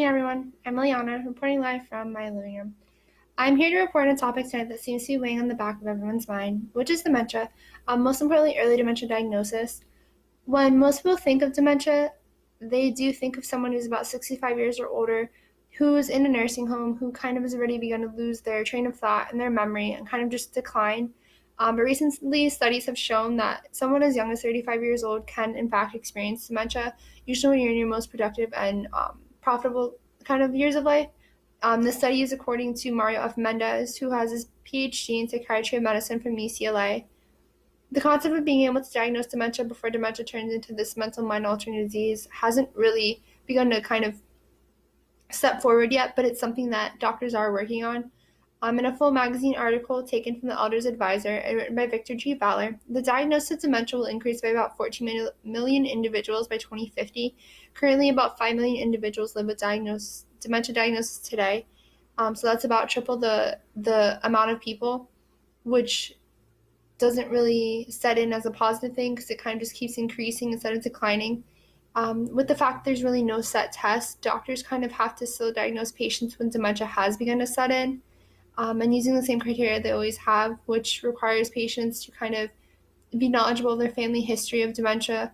everyone, I'm Liana, reporting live from my living room. I'm here to report on a topic tonight that seems to be weighing on the back of everyone's mind, which is dementia, most importantly, early dementia diagnosis. When most people think of dementia, they do think of someone who's about 65 years or older, who's in a nursing home, who kind of has already begun to lose their train of thought and their memory and kind of just decline. But recently, studies have shown that someone as young as 35 years old can, in fact, experience dementia, usually when you're in your most productive and profitable kind of years of life. The study is according to Mario F. Mendez, who has his PhD in psychiatry and medicine from UCLA. The concept of being able to diagnose dementia before dementia turns into this mental mind-altering disease hasn't really begun to kind of step forward yet, but it's something that doctors are working on. In a full magazine article taken from the Elders Advisor and written by Victor G. Ballard, the diagnosis of dementia will increase by about 14 million individuals by 2050. Currently, about 5 million individuals live with dementia diagnosis today. So that's about triple the amount of people, which doesn't really set in as a positive thing because it kind of just keeps increasing instead of declining. With the fact there's really no set test, doctors kind of have to still diagnose patients when dementia has begun to set in, and using the same criteria they always have, which requires patients to kind of be knowledgeable of their family history of dementia,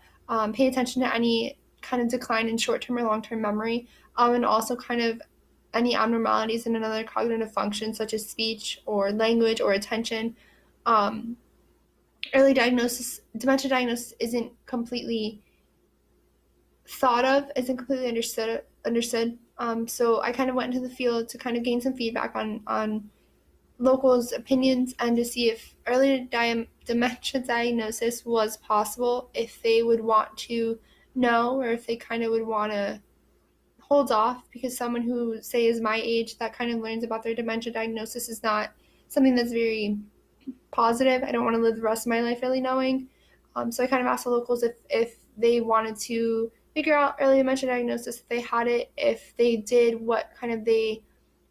pay attention to any kind of decline in short-term or long-term memory, and also kind of any abnormalities in another cognitive function such as speech or language or attention. Um, Dementia diagnosis isn't completely thought of, isn't completely understood. So I kind of went into the field to kind of gain some feedback on locals' opinions and to see if early dementia diagnosis was possible, if they would want to know, or if they kind of would want to hold off, because someone who, say, is my age that kind of learns about their dementia diagnosis is not something that's very positive. I don't want to live the rest of my life really knowing. So I kind of asked the locals if they wanted to figure out early dementia diagnosis, if they had it, if they did, what kind of they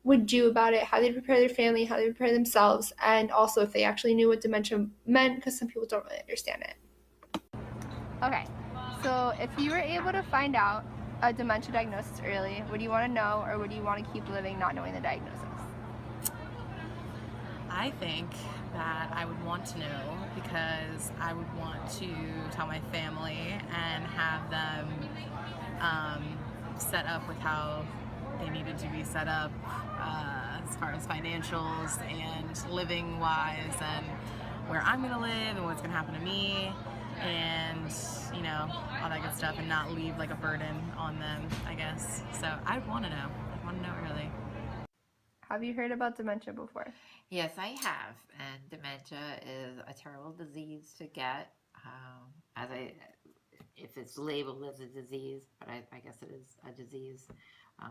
would do about it, how they'd prepare their family, how they'd prepare themselves, and also if they actually knew what dementia meant, because some people don't really understand it. Okay, so if you were able to find out a dementia diagnosis early, would you want to know, or would you want to keep living not knowing the diagnosis? I think that I would want to know because I would want to tell my family and have them set up with how they needed to be set up as far as financials and living wise, and where I'm going to live and what's going to happen to me, and all that good stuff, and not leave like a burden on them, I guess. So I'd want to know. I'd want to know early. Have you heard about dementia before? Yes, I have, and dementia is a terrible disease to get. If it's labeled as a disease, but I guess it is a disease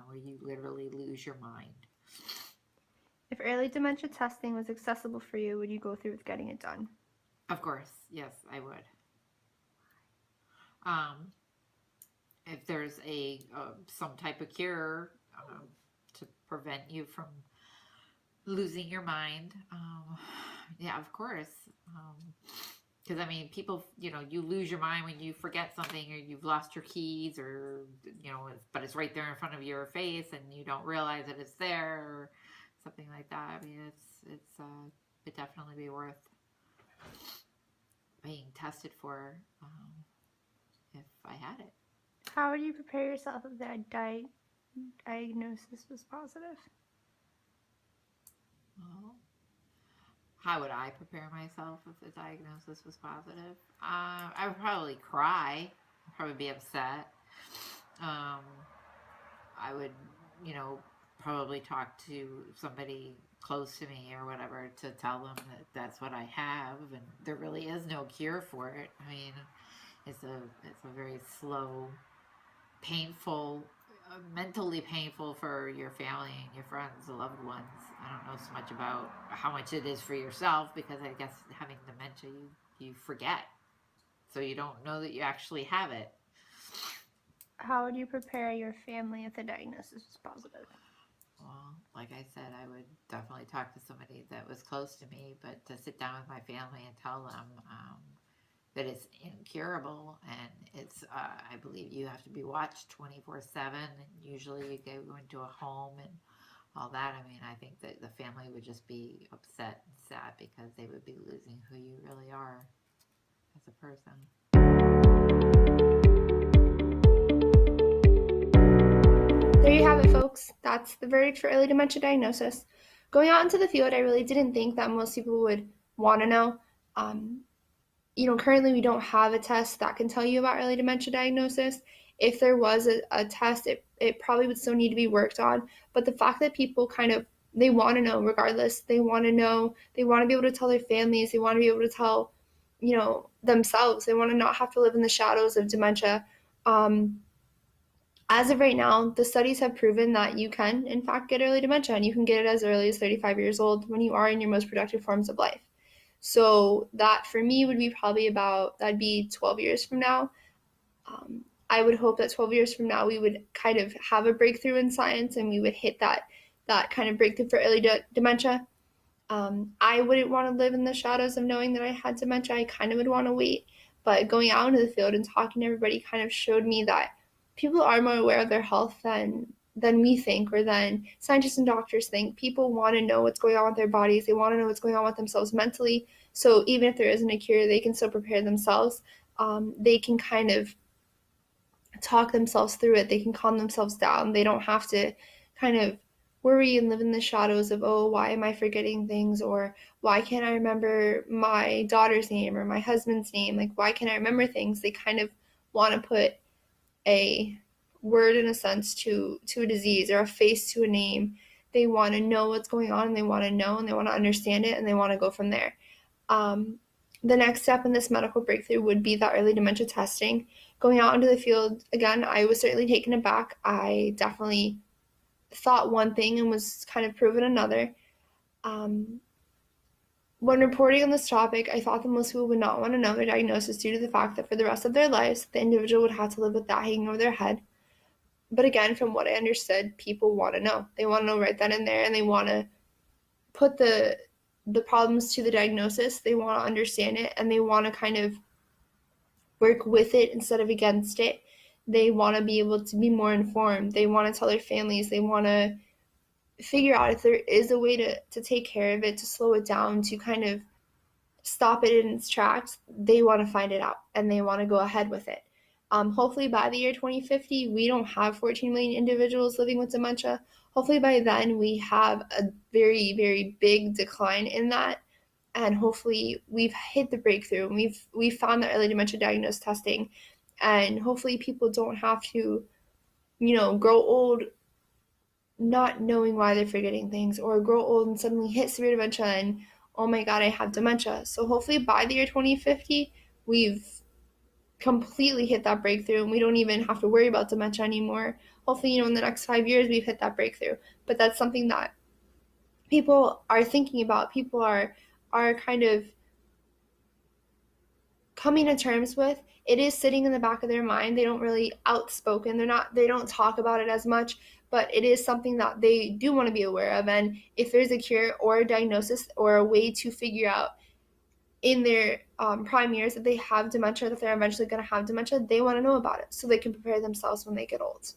where you literally lose your mind. If early dementia testing was accessible for you, would you go through with getting it done? Of course, yes, I would. If there's some type of cure to prevent you from losing your mind, yeah, of course. Because people, you lose your mind when you forget something, or you've lost your keys, or but it's right there in front of your face and you don't realize that it's there, or something like that. I mean, it'd definitely be worth being tested for if I had it. How would you prepare yourself if that diagnosis was positive? Well, how would I prepare myself if the diagnosis was positive? I would probably cry. I'd probably be upset. I would, probably talk to somebody close to me or whatever to tell them that that's what I have, and there really is no cure for it. I mean, it's a very slow, painful, mentally painful for your family and your friends, the loved ones. I don't know so much about how much it is for yourself, because I guess having dementia, you forget, so you don't know that you actually have it. How would you prepare your family if the diagnosis was positive? Well, like I said, I would definitely talk to somebody that was close to me, but to sit down with my family and tell them that it's incurable, and it's I believe you have to be watched 24/7, and usually you go into a home and all that. I mean, I think that the family would just be upset and sad because they would be losing who you really are as a person. There you have it, folks. That's the verdict for early dementia diagnosis. Going out into the field, I really didn't think that most people would want to know. Currently we don't have a test that can tell you about early dementia diagnosis. If there was a test, it probably would still need to be worked on. But the fact that people they want to know regardless. They want to know. They want to be able to tell their families. They want to be able to tell, themselves. They want to not have to live in the shadows of dementia. As of right now, the studies have proven that you can, in fact, get early dementia, and you can get it as early as 35 years old when you are in your most productive forms of life. So that for me would be that'd be 12 years from now. I would hope that 12 years from now we would kind of have a breakthrough in science and we would hit that kind of breakthrough for early dementia. I wouldn't want to live in the shadows of knowing that I had dementia. I kind of would want to wait. But going out into the field and talking to everybody kind of showed me that people are more aware of their health than we think or than scientists and doctors think. People want to know what's going on with their bodies. They want to know what's going on with themselves mentally. So even if there isn't a cure, they can still prepare themselves. They can kind of talk themselves through it. They can calm themselves down. They don't have to kind of worry and live in the shadows of, oh, why am I forgetting things? Or why can't I remember my daughter's name or my husband's name? Like, why can't I remember things? They kind of want to put a word in a sense to a disease or a face to a name. They want to know what's going on and they want to know and they want to understand it and they want to go from there. The next step in this medical breakthrough would be that early dementia testing. Going out into the field, again, I was certainly taken aback. I definitely thought one thing and was kind of proven another. When reporting on this topic, I thought that most people would not want to know their diagnosis due to the fact that for the rest of their lives, the individual would have to live with that hanging over their head. But again, from what I understood, people want to know. They want to know right then and there, and they want to put the problems to the diagnosis. They want to understand it, and they want to kind of work with it instead of against it. They want to be able to be more informed. They want to tell their families. They want to figure out if there is a way to take care of it, to slow it down, to kind of stop it in its tracks. They want to find it out, and they want to go ahead with it. Hopefully by the year 2050, we don't have 14 million individuals living with dementia. Hopefully by then we have a very, very big decline in that. And hopefully we've hit the breakthrough and we've found the early dementia diagnosis testing. And hopefully people don't have to, grow old not knowing why they're forgetting things or grow old and suddenly hit severe dementia and, oh my God, I have dementia. So hopefully by the year 2050, we've completely hit that breakthrough and we don't even have to worry about dementia anymore. Hopefully, in the next 5 years, we've hit that breakthrough. But that's something that people are thinking about. People are kind of coming to terms with. It is sitting in the back of their mind. They don't really outspoken. They don't talk about it as much, but it is something that they do want to be aware of. And if there's a cure or a diagnosis or a way to figure out in their prime years that they have dementia, that they're eventually going to have dementia, they want to know about it so they can prepare themselves when they get old.